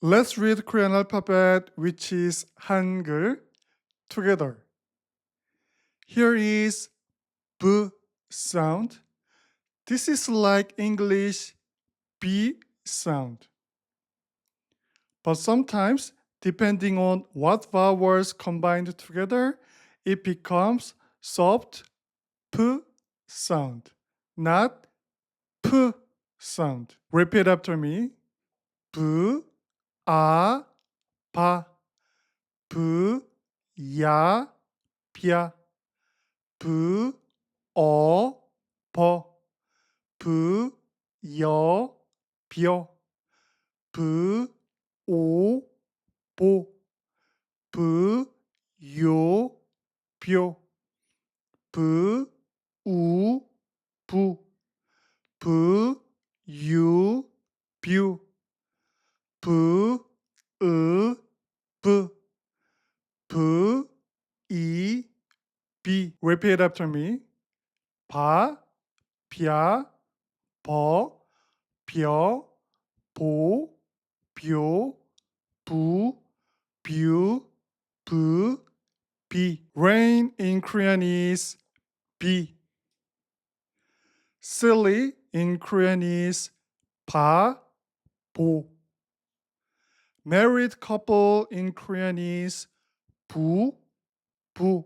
Let's read Korean alphabet, which is Hangul, together. Here is B sound. This is like English B sound. But sometimes, depending on what vowels combined together, it becomes soft P sound, not P sound. Repeat after me. B, A, 바, 브, 야, 벼, 브, 어, 버, 브, 여, 벼, 브, 오, 보, 브, 요, 벼, 브, 우, 부, 브, 유, 뷰, 브, 으, 브, 브, 이, 비. Repeat after me. 바, 벼, 버, 벼, 보, 벼, 부, 뷰, 브, 비. Rain in Korean is 비. Silly in Korean is 바, 보. Married couple in Korean is 부, 부.